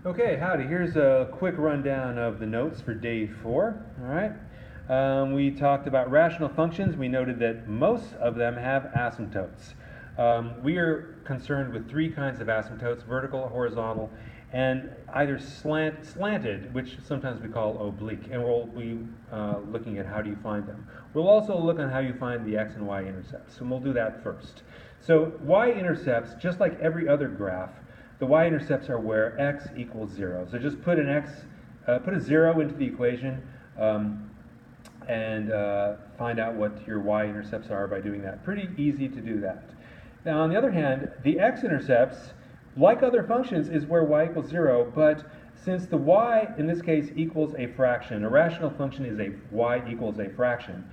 Okay, howdy. Here's a quick rundown of the notes for day 4. All right. We talked about rational functions. We noted that most of them have asymptotes. We are concerned with 3 kinds of asymptotes: vertical, horizontal, and either slanted, which sometimes we call oblique. And we'll be looking at how do you find them. We'll also look on how you find the x and y intercepts, and we'll do that first. So y-intercepts, just like every other graph, the y-intercepts are where x equals 0. So just put a 0 into the equation and find out what your y-intercepts are by doing that. Pretty easy to do that. Now, on the other hand, the x-intercepts, like other functions, is where y equals 0, but since the y, in this case, equals a fraction, a rational function is a y equals a fraction.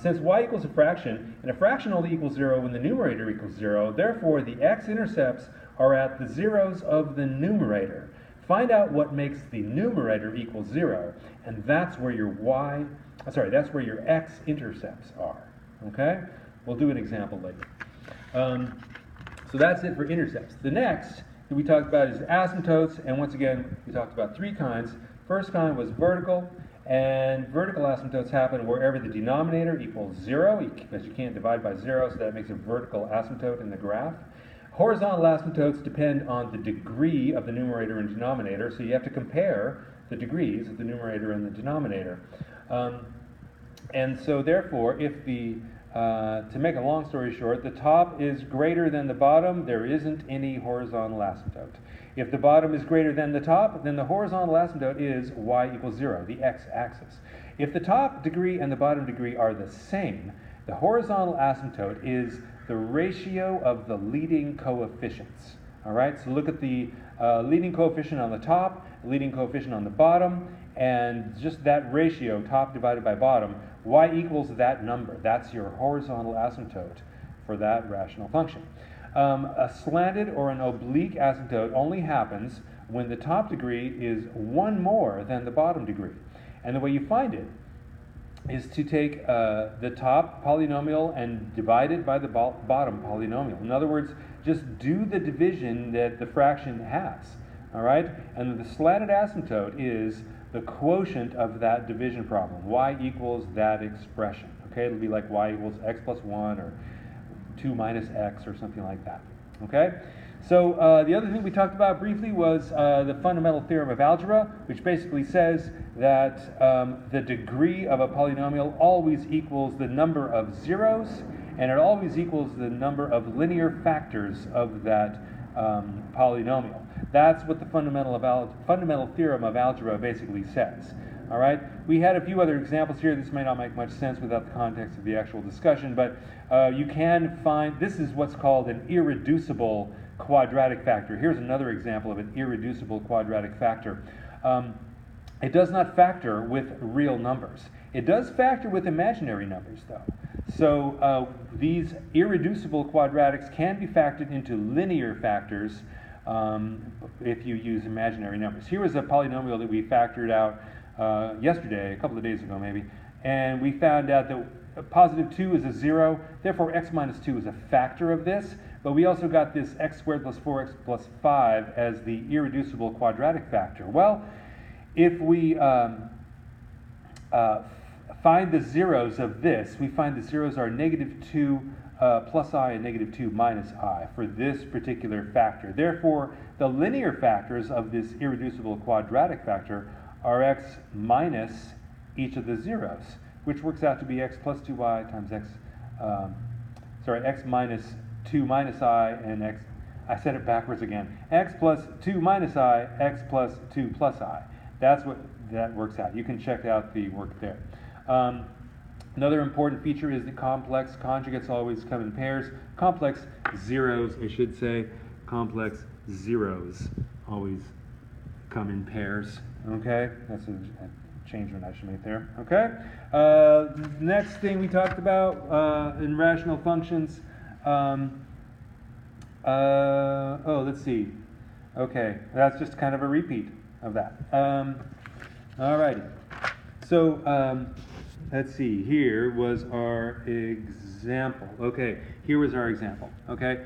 Since y equals a fraction, and a fraction only equals 0 when the numerator equals 0, therefore the x-intercepts are at the zeros of the numerator. Find out what makes the numerator equal 0, and that's where your that's where your x-intercepts are. Okay? We'll do an example later. So that's it for intercepts. The next that we talked about is asymptotes, and once again, we talked about 3 kinds. First kind was vertical, and vertical asymptotes happen wherever the denominator equals 0, because you can't divide by 0, so that makes a vertical asymptote in the graph. Horizontal asymptotes depend on the degree of the numerator and denominator, so you have to compare the degrees of the numerator and the denominator. And so therefore, if to make a long story short, the top is greater than the bottom, there isn't any horizontal asymptote. If the bottom is greater than the top, then the horizontal asymptote is y equals 0, the x-axis. If the top degree and the bottom degree are the same, the horizontal asymptote is the ratio of the leading coefficients. All right, so look at the leading coefficient on the top, leading coefficient on the bottom, and just that ratio, top divided by bottom, y equals that number. That's your horizontal asymptote for that rational function. A slanted or an oblique asymptote only happens when the top degree is 1 more than the bottom degree. And the way you find it is to take the top polynomial and divide it by the bottom polynomial. In other words, just do the division that the fraction has. All right? And the slanted asymptote is the quotient of that division problem. Y equals that expression. Okay? It'll be like y equals x plus 1 or 2 minus x or something like that. Okay? So the other thing we talked about briefly was the fundamental theorem of algebra, which basically says that the degree of a polynomial always equals the number of zeros, and it always equals the number of linear factors of that polynomial. That's what the fundamental theorem of algebra basically says. All right. We had a few other examples here. This may not make much sense without the context of the actual discussion, but you can find, this is what's called an irreducible quadratic factor. Here's another example of an irreducible quadratic factor. It does not factor with real numbers. It does factor with imaginary numbers, though. So these irreducible quadratics can be factored into linear factors if you use imaginary numbers. Here was a polynomial that we factored out yesterday, a couple of days ago maybe, and we found out that positive 2 is a 0, therefore x minus 2 is a factor of this, but we also got this x squared plus 4x plus 5 as the irreducible quadratic factor. Well, if we find the zeros of this, we find the zeros are negative 2 plus I and negative 2 minus I for this particular factor. Therefore, the linear factors of this irreducible quadratic factor are x minus each of the zeros, which works out to be x plus 2y times x minus 2 minus I and x, I said it backwards again, x plus 2 minus I, x plus 2 plus I. That's what that works out. You can check out the work there. Another important feature is that complex conjugates always come in pairs. Complex zeros, I should say. Complex zeros always come in pairs. Okay? That's a change that I should make there. Okay? Next thing we talked about in rational functions. Let's see. Okay, that's just kind of a repeat of that. Alrighty. So, let's see, here was our example. Okay, here was our example. Okay,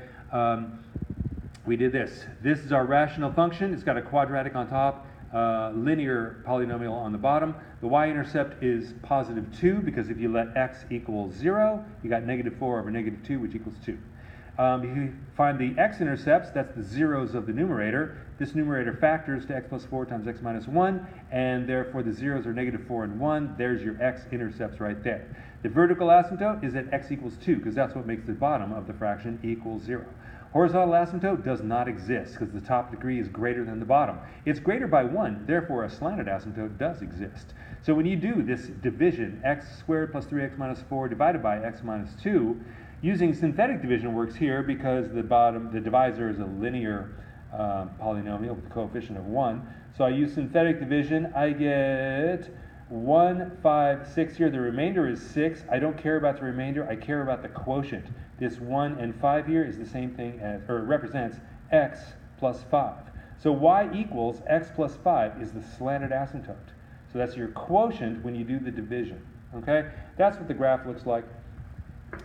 we did this. This is our rational function. It's got a quadratic on top, linear polynomial on the bottom. The y-intercept is positive 2 because if you let x equal 0, you got negative 4 over negative 2, which equals 2. If you find the x-intercepts, that's the zeros of the numerator. This numerator factors to x plus 4 times x minus 1, and therefore the zeros are negative 4 and 1. There's your x-intercepts right there. The vertical asymptote is at x equals 2, because that's what makes the bottom of the fraction equal 0. Horizontal asymptote does not exist, because the top degree is greater than the bottom. It's greater by 1, therefore a slanted asymptote does exist. So when you do this division, x squared plus 3x minus 4 divided by x minus 2, using synthetic division works here because the divisor is a linear polynomial with a coefficient of 1. So I use synthetic division. I get 1, 5, 6 here. The remainder is 6. I don't care about the remainder. I care about the quotient. This 1 and 5 here is the same thing as, or represents x plus 5. So y equals x plus 5 is the slanted asymptote. So that's your quotient when you do the division. Okay? That's what the graph looks like.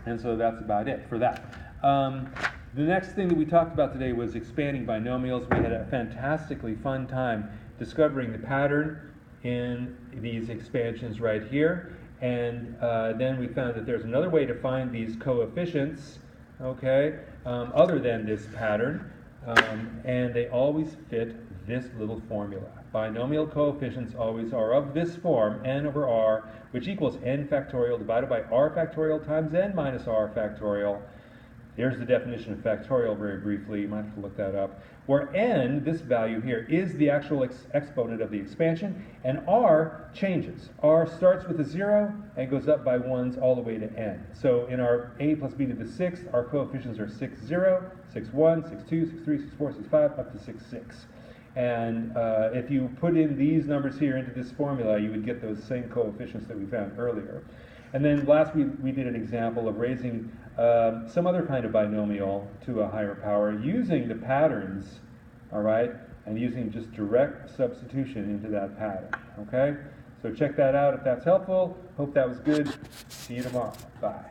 And so that's about it for that. The next thing that we talked about today was expanding binomials. We had a fantastically fun time discovering the pattern in these expansions right here. And then we found that there's another way to find these coefficients, okay, other than this pattern. And they always fit this little formula. Binomial coefficients always are of this form, n over r, which equals n factorial divided by r factorial times n minus r factorial. Here's the definition of factorial very briefly. You might have to look that up. Where n, this value here, is the actual exponent of the expansion, and r changes. R starts with a 0 and goes up by 1s all the way to n. So in our a plus b to the 6th, our coefficients are 6, 0, 6, 1, 6, 2, 6, 3, 6, 4, 6, 5, up to 6, 6. And if you put in these numbers here into this formula, you would get those same coefficients that we found earlier. And then last we did an example of raising some other kind of binomial to a higher power using the patterns, all right, and using just direct substitution into that pattern, okay? So check that out if that's helpful. Hope that was good. See you tomorrow. Bye.